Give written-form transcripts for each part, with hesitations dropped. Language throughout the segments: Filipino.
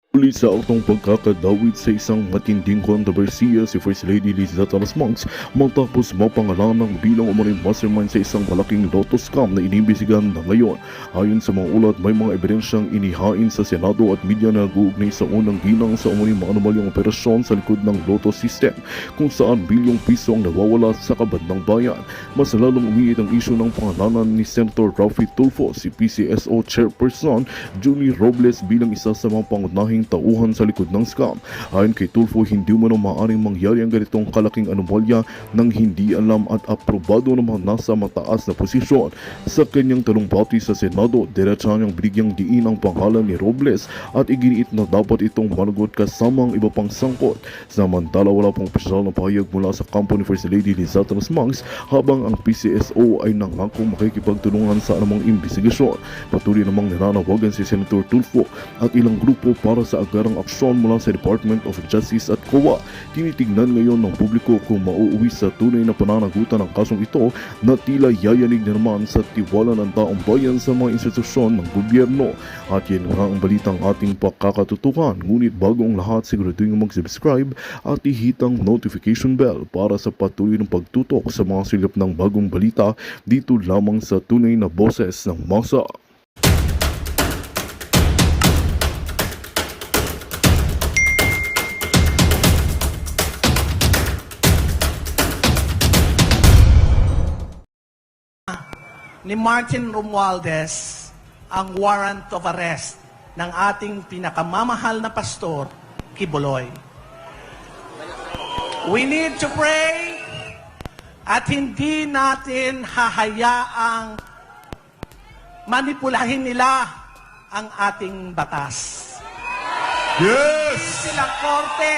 Muli sa aktong pagkakadawit sa isang matinding kontrobersiya si First Lady Liza Talasmonks matapos mapangalanang bilang umaring mastermind sa isang malaking Lotto scam na inimbisigan na ngayon. Ayon sa mga ulat, may mga ebidensyang inihain sa Senado at media na nag-uugnay sa unang ginang sa umaring maanumalyang operasyon sa likod ng Lotto system kung saan bilyong piso ang nawawala sa kabandang bayan. Mas lalong umiit ang isyu ng pangalanan ni Senator Raffy Tulfo, si PCSO Chairperson Julie Robles bilang isa sa mga pangunahing tauhan sa likod ng scam. Ayon kay Tulfo, hindi umano maaaring mangyari ang ganitong kalaking anomalya nang hindi alam at aprobado ng mga nasa mataas na posisyon. Sa kanyang talumpati sa Senado, diretsa niyang binigyang diin ang pangalan ni Robles at iginiit na dapat itong managot kasama ang iba pang sangkot. Samantala, wala pang opisyal na pahayag mula sa kampo ni First Lady Liza Talasmonks habang ang PCSO ay nangako makikipagtulungan sa anumang imbestigasyon. Patuloy namang nananawagan si Senator Tulfo at ilang grupo para sa agarang aksyon mula sa Department of Justice at COA. Tinitignan ngayon ng publiko kung mauuwi sa tunay na pananagutan ng kasong ito na tila yayanig na naman sa tiwala ng taong bayan sa mga institusyon ng gobyerno. At yan nga ang balitang ating pakakatutukan. Ngunit bago ang lahat, siguraduhin mag-subscribe at ihitang notification bell para sa patuloy ng pagtutok sa mga silip ng bagong balita dito lamang sa tunay na boses ng masa. Ni Martin Romualdez ang warrant of arrest ng ating pinakamamahal na pastor, Kibuloy. We need to pray at hindi natin hahayaang manipulahin nila ang ating batas. Yes! Silang korte.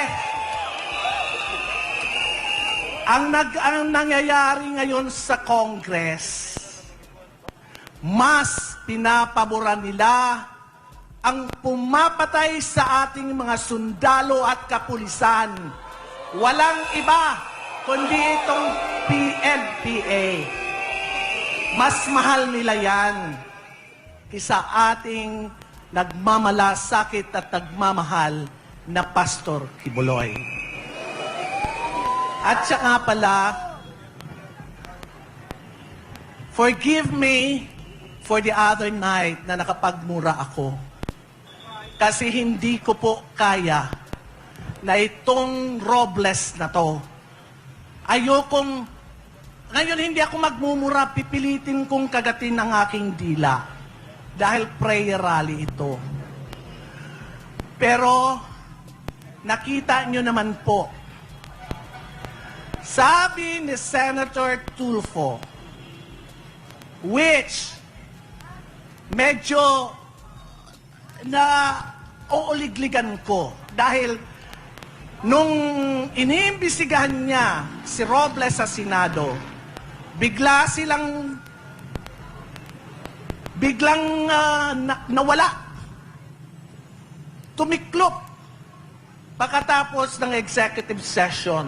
Ang nangyayari ngayon sa Congress, mas pinapaboran nila ang pumapatay sa ating mga sundalo at kapulisan. Walang iba kundi itong PNPA. Mas mahal nila yan kaysa ating nagmamalasakit at nagmamahal na Pastor Kibuloy. At saka pala, forgive me for the other night na nakapagmura ako. Kasi hindi ko po kaya na itong Robles na to. Ayokong, ngayon hindi ako magmumura, pipilitin kong kagatin ang aking dila. Dahil prayer rally ito. Pero, nakita nyo naman po, sabi ni Senator Tulfo, which medyo na uuligligan ko dahil nung iniimbisigahan niya si Robles sa Senado, biglang nawala. Tumiklop pagkatapos ng executive session.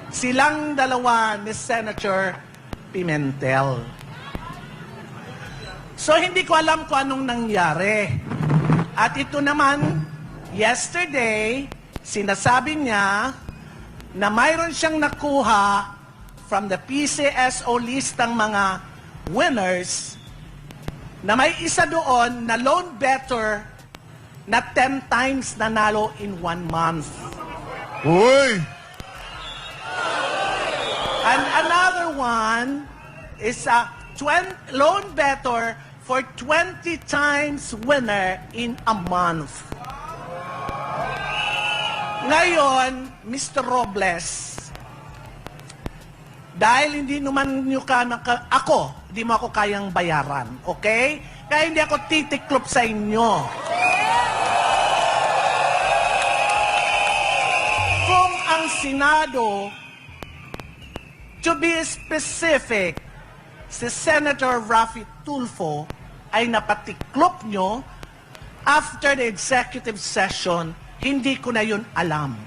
Silang dalawa ni Senator Pimentel. So, hindi ko alam kung anong nangyari. At ito naman, yesterday, sinasabi niya na mayroon siyang nakuha from the PCSO list ng mga winners na may isa doon na loan better na 10 times nanalo in 1 month. Uy! And another one is a loan better for 20 times winner in a month. Ngayon, Mr. Robles, dahil hindi naman nyo hindi mo ako kayang bayaran, okay? Kaya hindi ako titiklop sa inyo. Kung ang Senado, to be specific, si Senator Raffy Tulfo ay napatiklop nyo after the executive session, hindi ko na yun alam.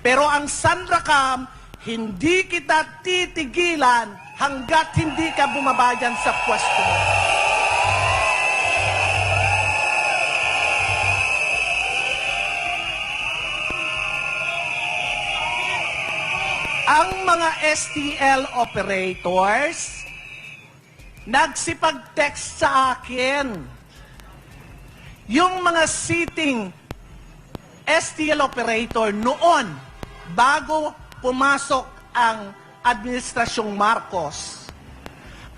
Pero ang Sandracam, hindi kita titigilan hanggat hindi ka bumaba dyan sa pwesto mo. ang mga STL operators nagsipag-text sa akin. Yung mga sitting STL operator noon, bago pumasok ang Administrasyong Marcos,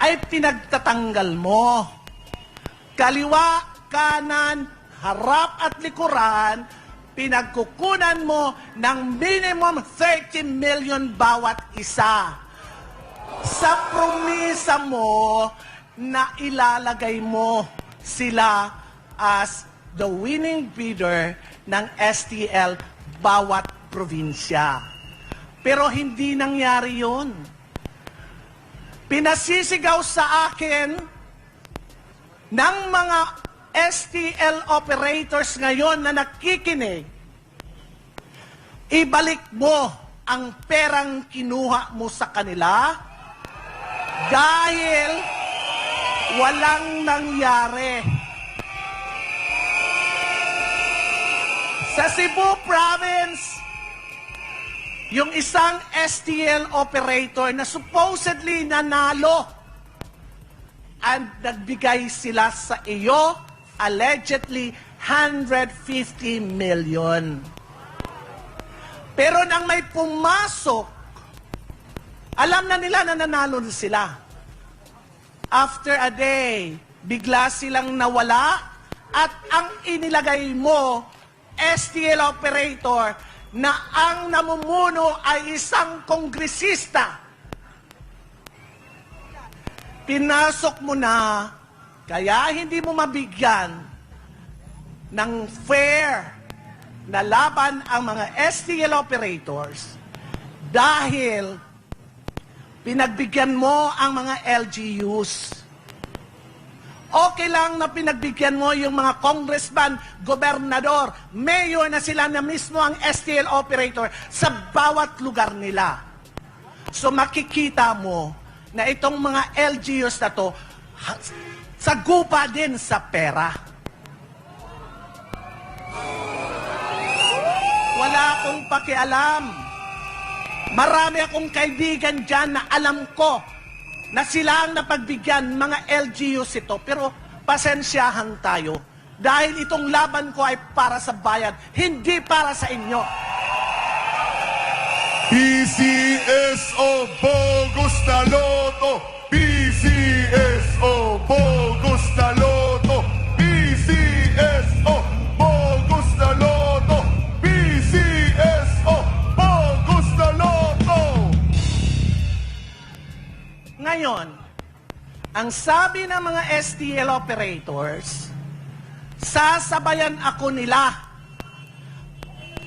ay pinagtatanggal mo. Kaliwa, kanan, harap at likuran, pinagkukunan mo ng minimum 30 million bawat isa. Sa promisa mo na ilalagay mo sila as the winning bidder ng STL bawat probinsya. Pero hindi nangyari yun. Pinasisigaw sa akin ng mga STL operators ngayon na nakikinig, ibalik mo ang perang kinuha mo sa kanila dahil walang nangyari. Sa Cebu Province, yung isang STL operator na supposedly nanalo, and nagbigay sila sa iyo, allegedly, 150 million. Pero nang may pumasok, alam na nila na nanalo na sila. After a day, bigla silang nawala at ang inilagay mo, STL operator, na ang namumuno ay isang kongresista. Pinasok mo na, kaya hindi mo mabigyan ng fair na laban ang mga STL operators dahil pinagbigyan mo ang mga LGUs. Okay lang na pinagbigyan mo yung mga congressman, gobernador, mayor na sila na mismo ang STL operator sa bawat lugar nila. So makikita mo na itong mga LGUs na to, sagupa din sa pera. Wala akong pakialam. Marami akong kaibigan dyan na alam ko na sila ang napagbigyan, mga LGUs ito. Pero pasensyahan tayo dahil itong laban ko ay para sa bayan, hindi para sa inyo. PCSO bogus na loto! PCSO bogus na loto! PCSO bogus na loto! PCSO bogus na loto! Ngayon, ang sabi ng mga STL operators, sasabayan ako nila.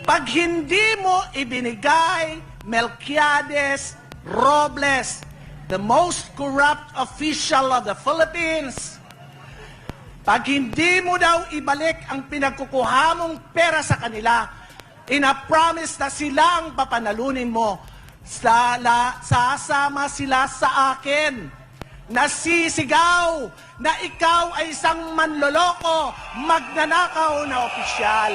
Pag hindi mo ibinigay Melquiades Robles, the most corrupt official of the Philippines, pag hindi mo daw ibalik ang pinagkukuha mong pera sa kanila, ina-promise na silang papanalunin mo, sasama sila sa akin, nasisigaw na ikaw ay isang manloloko, magnanakaw na opisyal.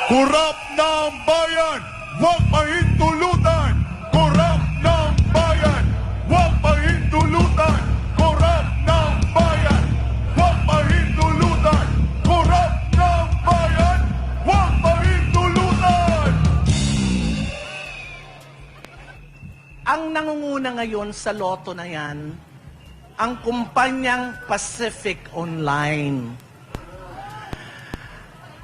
Kurap ng bayan, huwag mahintulutan! Kurap ng bayan, huwag mahintulutan! Kurap ng bayan, huwag mahintulutan! Kurap ng bayan, huwag mahintulutan! Ang nangunguna ngayon sa loto na yan, ang kumpanyang Pacific Online.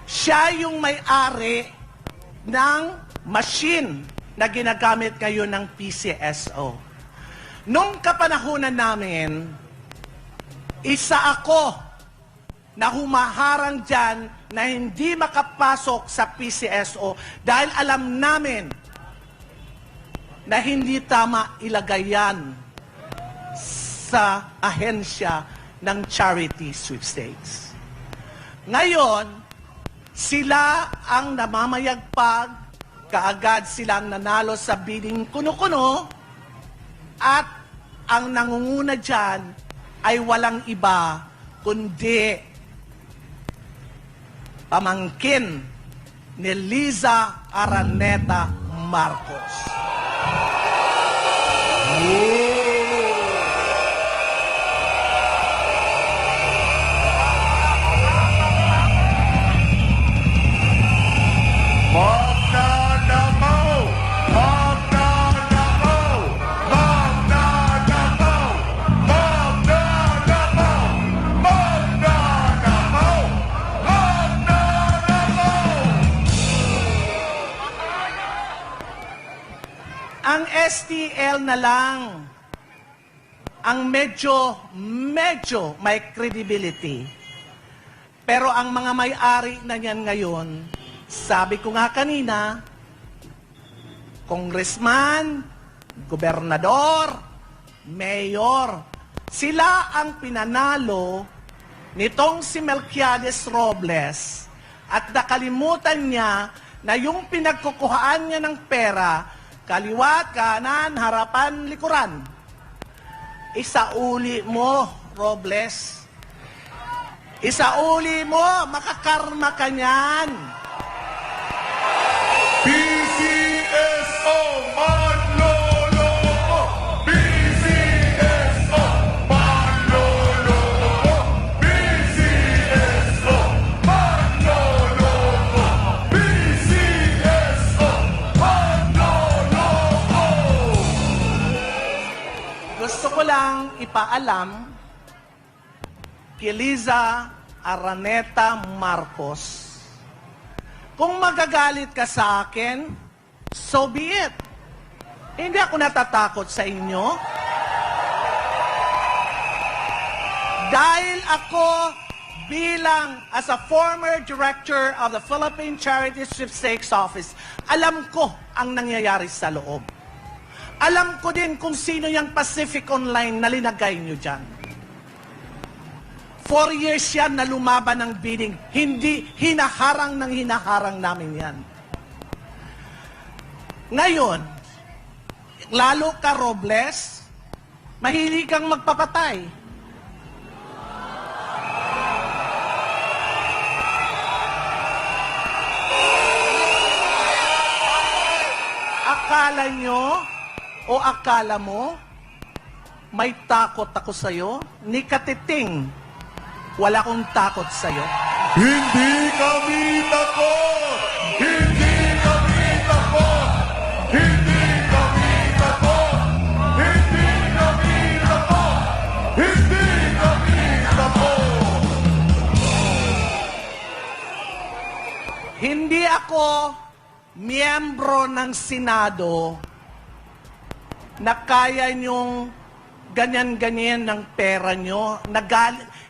Siya yung may-ari ng machine na ginagamit ngayon ng PCSO. Nung kapanahunan namin, isa ako na humaharang dyan na hindi makapasok sa PCSO dahil alam namin na hindi tama ilagay yan sa ahensya ng charity sweepstakes. Ngayon, sila ang namamayagpag, kaagad silang nanalo sa bidding kuno-kuno, at ang nangunguna dyan ay walang iba kundi pamangkin ni Liza Araneta Marcos. Magnanakaw! Magnanakaw! Magnanakaw! Magnanakaw! Magnanakaw! Magnanakaw! Ang STL na lang ang medyo may credibility. Pero ang mga may-ari na yan ngayon, sabi ko nga kanina, congressman, gobernador, mayor, sila ang pinanalo nitong si Melquiades Robles at nakalimutan niya na yung pinagkukuhaan niya ng pera, kaliwat, kanan, harapan, likuran. Isauli mo, Robles. Isauli mo, makakarma ka niyan. PCSO manloloko! PCSO manloloko! PCSO manloloko! PCSO manloloko! Gusto ko lang ipaalam kay Liza Araneta Marcos, kung magagalit ka sa akin, so be it. Hindi ako natatakot sa inyo. Dahil ako bilang as a former director of the Philippine Charity Sweepstakes Office, alam ko ang nangyayari sa loob. Alam ko din kung sino yung Pacific Online na linagay nyo dyan. 4 years yan na lumaban ng bidding. Hindi hinaharang namin yan. Ngayon, lalo ka, Robles, mahilig kang magpapatay. Akala nyo o akala mo may takot ako sa'yo? Ni Katiting, wala akong takot sa'yo. Hindi kami takot! Hindi kami takot! Hindi kami takot! Hindi kami takot! Hindi kami takot! Hindi ako miyembro ng Senado na kaya niyong ganyan-ganyan ng pera nyo.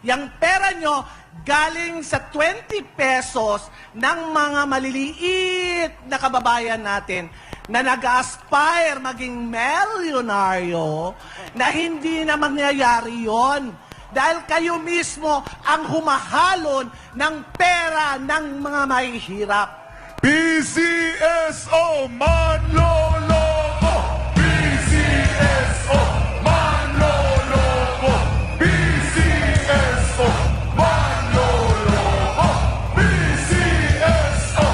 Yung pera nyo galing sa 20 pesos ng mga maliliit na kababayan natin na nag-aspire maging milyonaryo na hindi na mangyayari yon. Dahil kayo mismo ang humahalon ng pera ng mga mahihirap. PCSO manloloko! PCSO manloloko! PCSO manloloko! PCSO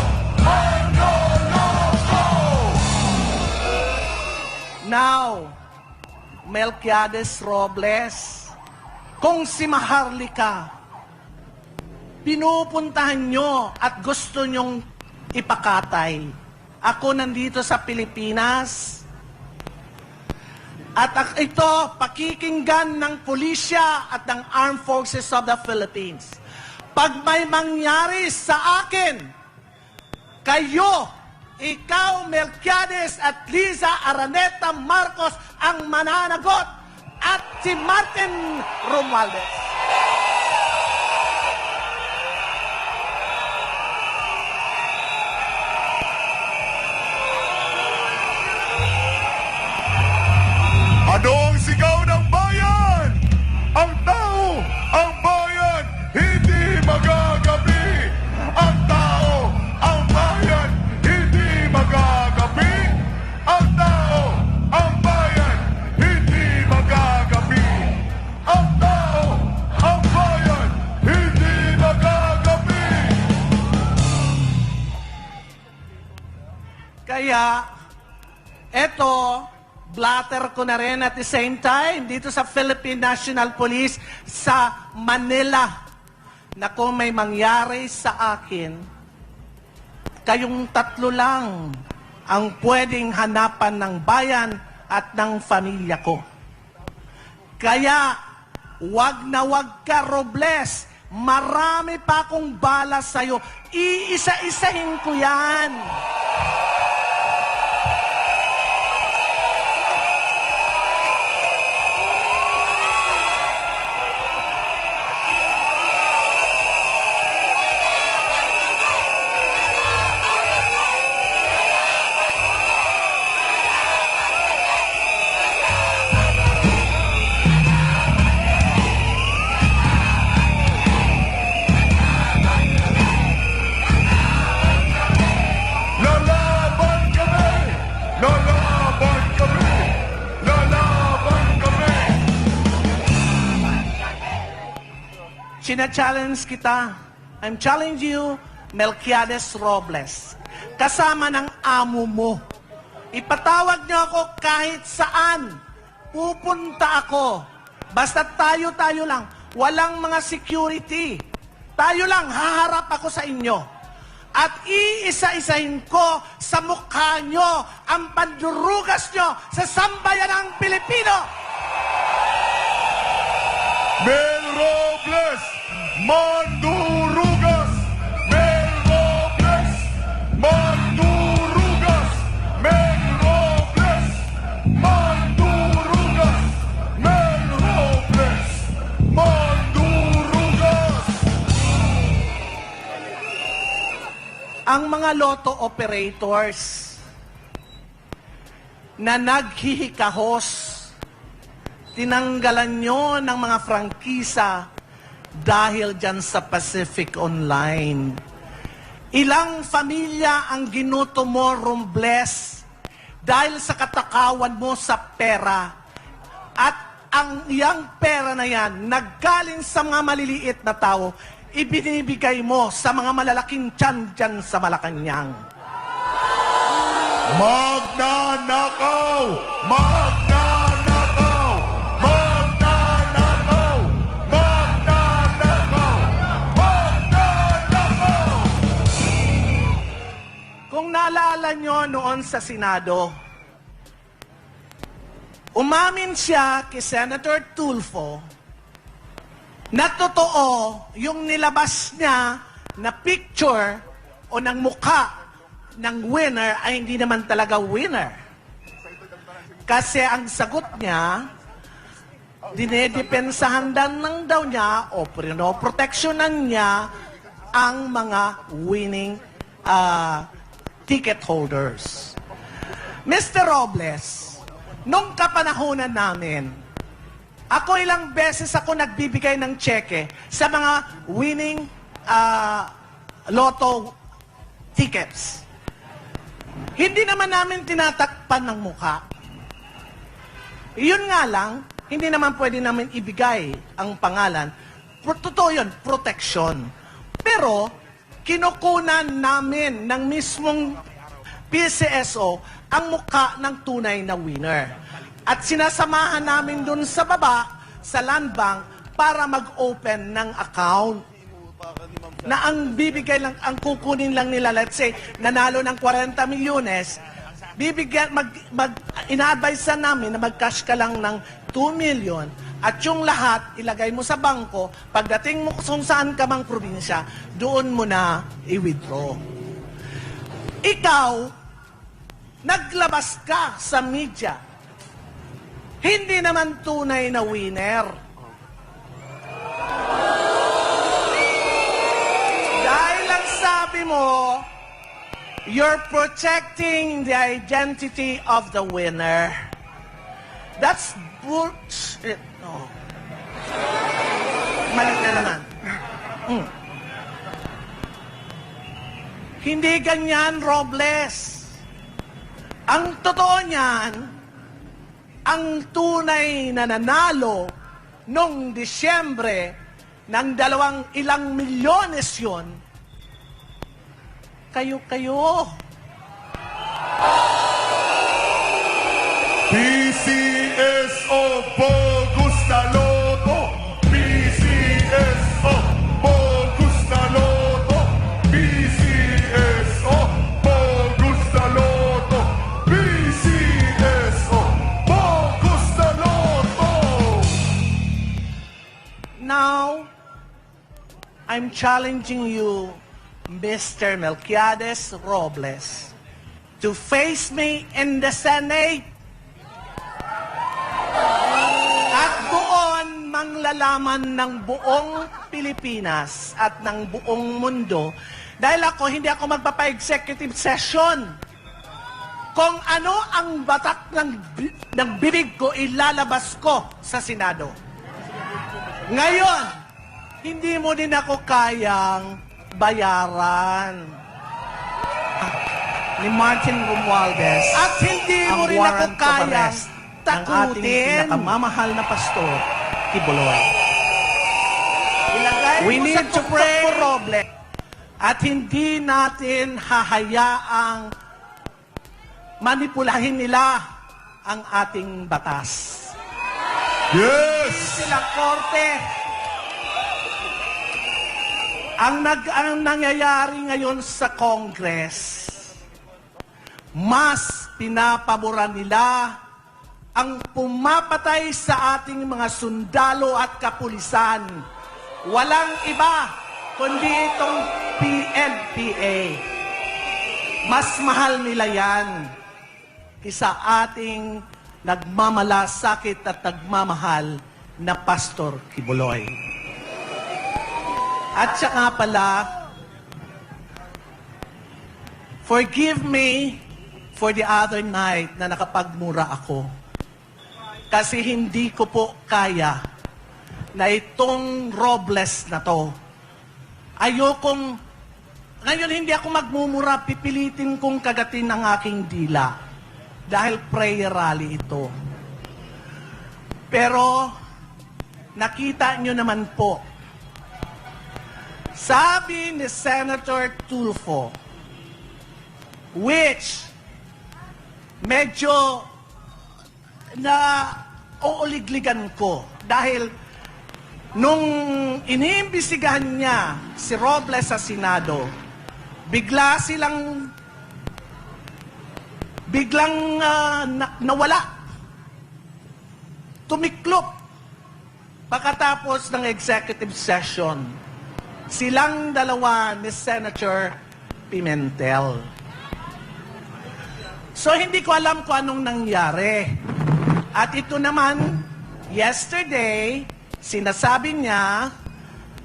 manloloko! Now, Melquiades Robles, kung si Maharlika, pinupuntahan nyo at gusto nyong ipakatay. Ako nandito sa Pilipinas at ito pakikinggan ng pulisya at ng Armed Forces of the Philippines. Pag may mangyari sa akin, kayo, ikaw, Melquiades at Liza Araneta Marcos ang mananagot at si Martin Romualdez. Ano ang sigaw ng bayan? Ang tao, ang bayan, hindi magagabi. Ang tao, ang bayan, hindi magagabi. Ang tao, ang bayan, hindi magagabi. Ang tao, ang bayan, hindi magagabi. Kaya, eto, blatter ko na rin at the same time dito sa Philippine National Police sa Manila na kung may mangyari sa akin, kayong tatlo lang ang pwedeng hanapan ng bayan at ng pamilya ko. Kaya, wag na wag ka, Robles. Marami pa akong bala sa'yo. Iisa-isahin ko yan. Lalaban kami! Lalaban kami! Lalaban kami! China-challenge kita. I'm challenging you, Melquiades Robles. Kasama ng amo mo. Ipatawag niyo ako kahit saan. Pupunta ako. Basta tayo-tayo lang. Walang mga security. Tayo lang, haharap ako sa inyo. At iisa-isahin ko sa mukha nyo ang pandurugas nyo sa sambayanang Pilipino. Mel Robles! Mandurugas! Mel Robles! Mandurugas! Mel Robles! Mandurugas! Mel Robles! Mandurugas! Ang mga lotto operators na naghihikahos, tinanggalan nyo ng mga prangkisa dahil dyan sa Pacific Online. Ilang pamilya ang ginuto mo, Robles, dahil sa katakawan mo sa pera. At ang iyang pera na yan, naggaling sa mga maliliit na tao, ibinibigay mo sa mga malalaking tiyan dyan sa Malacanang. Magnanakaw! Magnanakaw! Magnanakaw! Magnanakaw! Magnanakaw! Kung naalala nyo noon sa Senado, umamin siya kay Senator Tulfo na totoo yung nilabas niya na picture o ng mukha ng winner ay hindi naman talaga winner. Kasi ang sagot niya, dinedepensahan lang daw niya o pinoproteksyonan niya ang mga winning ticket holders. Mr. Robles, nung kapanahonan namin, ako ilang beses ako nagbibigay ng cheque sa mga winning lotto tickets. Hindi naman namin tinatakpan ng mukha. Yun nga lang, hindi naman pwede namin ibigay ang pangalan. Totoo yun, protection. Pero, kinukunan namin ng mismong PCSO ang mukha ng tunay na winner. At sinasamahan namin dun sa baba, sa land bank, para mag-open ng account. Na ang bibigay lang, ang kukunin lang nila, let's say, nanalo ng 40 milyones, bibigyan, ina-advise namin na mag-cash ka lang ng 2 million at yung lahat ilagay mo sa bangko, pagdating mo kung saan ka mang probinsya, doon mo na i-withdraw. Ikaw, naglabas ka sa media, hindi naman tunay na winner. Dahil lang sabi mo, you're protecting the identity of the winner. That's bullshit. No. Mali na naman. Hindi ganyan, Robles. Ang totoo niyan, ang tunay na nanalo noong Disyembre ng 2 ilang milyones yun, kayo-kayo. I'm challenging you, Mr. Melquiades Robles, to face me in the Senate. At doon manglalaman ng buong Pilipinas at ng buong mundo dahil hindi ako magpapa-executive session. Kung ano ang batak ng bibig ko, ilalabas ko sa Senado. Ngayon, hindi mo din ako kayang bayaran ni Martin Romualdez. At hindi mo rin ako kayang takutin ng ating pinakamamahal na pastor, Kibuloy. We need to pray for Robles. At hindi natin hahayaang manipulahin nila ang ating batas. Yes! Sila korte. Ang nangyayari ngayon sa Congress, mas pinapaboran nila ang pumapatay sa ating mga sundalo at kapulisan. Walang iba kundi itong PNPA. Mas mahal nila yan kisa ating nagmamalasakit at nagmamahal na Pastor Kibuloy. At saka pala, forgive me for the other night na nakapagmura ako. Kasi hindi ko po kaya na itong Robles na to. Ngayon hindi ako magmumura, pipilitin kong kagatin ang aking dila. Dahil prayer rally ito. Pero, nakita nyo naman po, sabi ni Senator Tulfo, which medyo na uuligligan ko dahil nung iniimbestigahan niya si Robles sa Senado, biglang nawala. Tumiklop. Pagkatapos ng executive session, silang dalawa ni Senator Pimentel. So, hindi ko alam kung anong nangyari. At ito naman, yesterday, sinasabi niya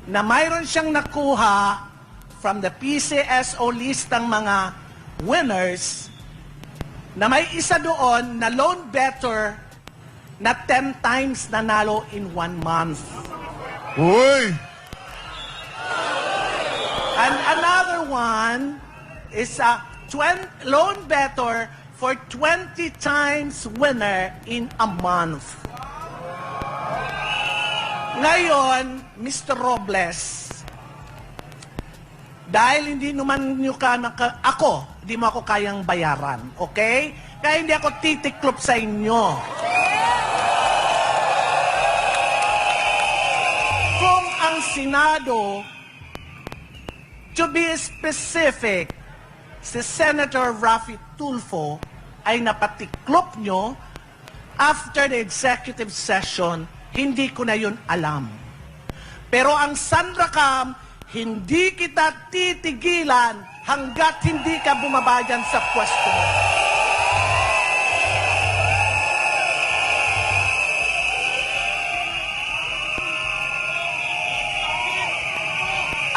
na mayroon siyang nakuha from the PCSO list ng mga winners na may isa doon na loan better na 10 times nanalo in 1 month. Uy! And another one is a loan better for 20 times winner in a month. Ngayon, Mr. Robles, dahil hindi naman nyo hindi mo ako kayang bayaran, okay? Kaya hindi ako titiklop sa inyo. Kung ang Senado, to be specific, si Senator Raffy Tulfo ay napatiklop nyo after the executive session, hindi ko na yun alam. Pero ang Sandracam, hindi kita titigilan hanggat hindi ka bumabayan sa pwesto mo.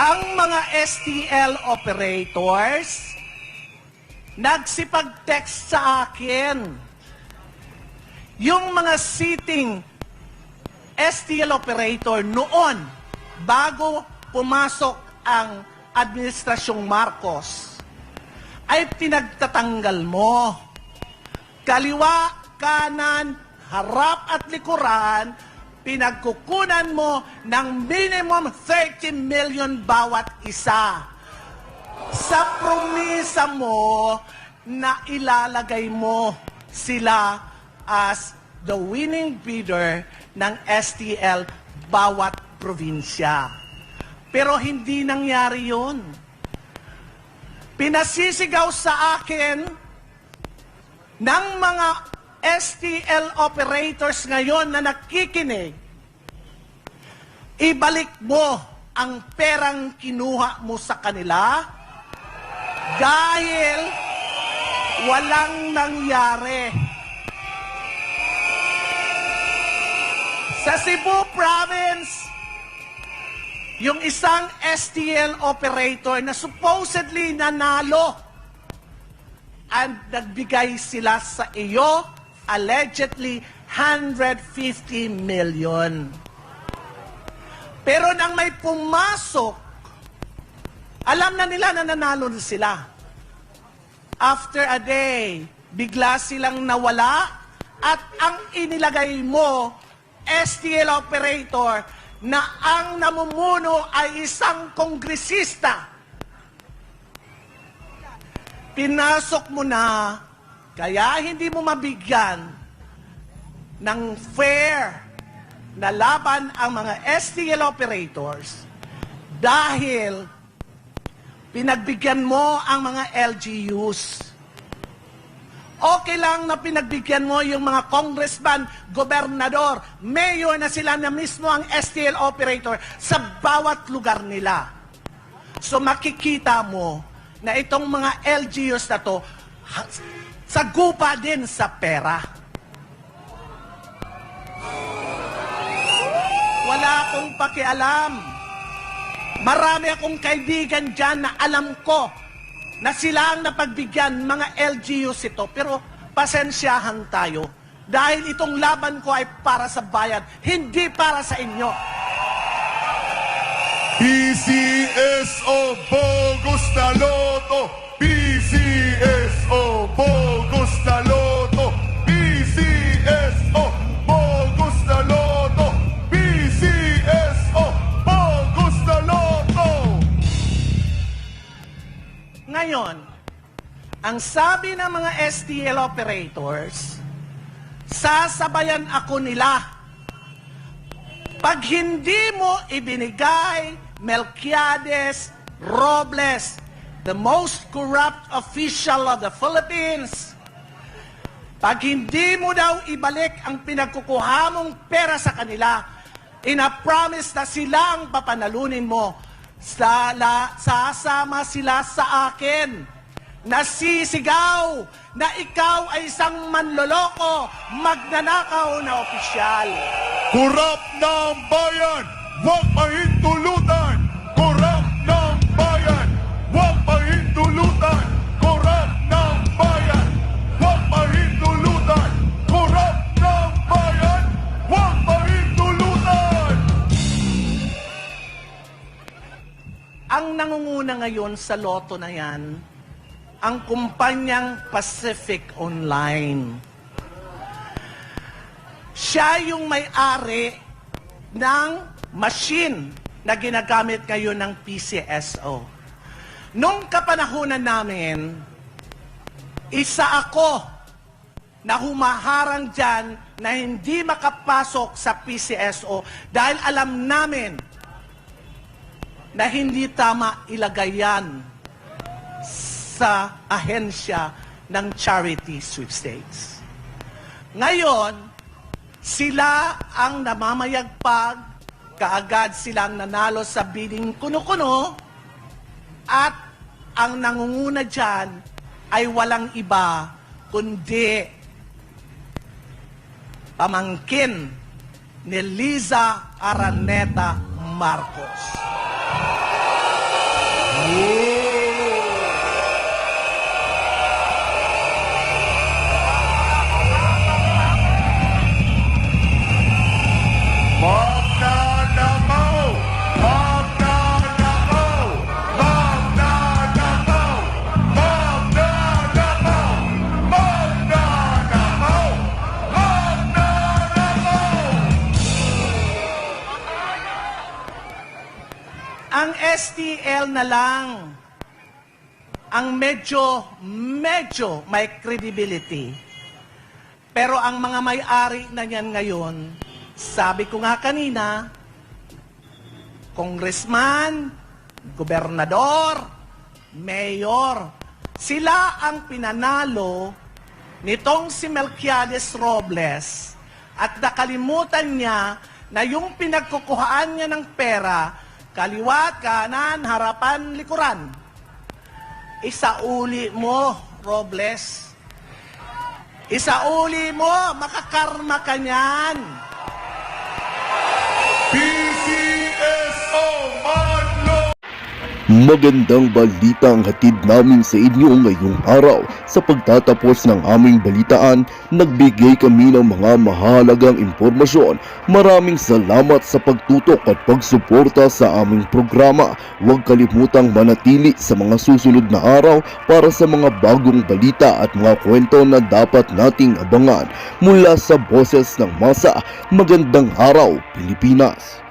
Ang mga STL operators nagsipag-text sa akin. Yung mga sitting STL operator noon, bago pumasok ang Administrasyong Marcos, ay pinagtatanggal mo. Kaliwa, kanan, harap at likuran, pinagkukunan mo ng minimum 30 million bawat isa. Sa promisa mo na ilalagay mo sila as the winning bidder ng STL bawat probinsya. Pero hindi nangyari yun. Pinasisigaw sa akin ng mga STL operators ngayon na nakikinig, ibalik mo ang perang kinuha mo sa kanila dahil walang nangyari. Sa Cebu Province, yung isang STL operator na supposedly nanalo and nagbigay sila sa iyo, allegedly, 150 million. Pero nang may pumasok, alam na nila na nanalo na sila. After a day, bigla silang nawala at ang inilagay mo, STL operator, na ang namumuno ay isang kongresista. Pinasok mo na, kaya hindi mo mabigyan ng fair na laban ang mga STL operators dahil pinagbigyan mo ang mga LGUs. Okay lang na pinagbigyan mo yung mga congressman, gobernador, mayor na sila na mismo ang STL operator sa bawat lugar nila. So makikita mo na itong mga LGUs na to, sagupa din sa pera. Wala akong pakialam. Marami akong kaibigan dyan na alam ko na sila ang napagbigyan, mga LGUs ito. Pero pasensyahan tayo dahil itong laban ko ay para sa bayan, hindi para sa inyo. PCSO Bogus na Loto! PCSO Bogus na Loto! PCSO Bogus na Loto! PCSO Bogus na Loto! Ngayon, ang sabi ng mga STL operators, sasabayan ako nila. Pag hindi mo ibinigay Melquiades Robles, the most corrupt official of the Philippines, pag hindi mo daw ibalik ang pinagkukuha mong pera sa kanila, ina-promise na sila ang papanalunin mo, sasama sila sa akin, nasisigaw na ikaw ay isang manloloko, magnanakaw na opisyal. Kurap ng bayan, huwag mahintulutan! Kurap ng bayan, huwag mahintulutan! Kurap ng bayan, huwag mahintulutan! Kurap ng bayan, huwag mahintulutan! Ang nangunguna ngayon sa loto na yan, ang kumpanyang Pacific Online. Siya yung may-ari ng machine na ginagamit ngayon ng PCSO. Nung kapanahunan namin, isa ako na humaharang dyan na hindi makapasok sa PCSO dahil alam namin na hindi tama ilagay yan sa ahensya ng charity sweepstakes. Ngayon, sila ang namamayagpag, kaagad silang nanalo sa bidding kuno-kuno, at ang nangunguna dyan ay walang iba kundi pamangkin ni Liza Araneta Marcos. Magnanakaw! Magnanakaw! Magnanakaw! Magnanakaw! Magnanakaw! Magnanakaw! Ang STL na lang ang medyo may credibility. Pero ang mga may-ari na niyan ngayon, sabi ko nga kanina, congressman, gobernador, mayor, sila ang pinanalo nitong si Melquiades Robles at nakalimutan niya na yung pinagkukuhaan niya ng pera, Kaliwat, kanan, harapan, likuran. Isauli mo, Robles. Isauli mo, makakarma ka niyan. PCSO Manlo! Magandang balita ang hatid namin sa inyo ngayong araw. Sa pagtatapos ng aming balitaan, nagbigay kami ng mga mahalagang impormasyon. Maraming salamat sa pagtutok at pagsuporta sa aming programa. Huwag kalimutang manatili sa mga susunod na araw para sa mga bagong balita at mga kwento na dapat nating abangan. Mula sa Boses ng Masa, magandang araw, Pilipinas!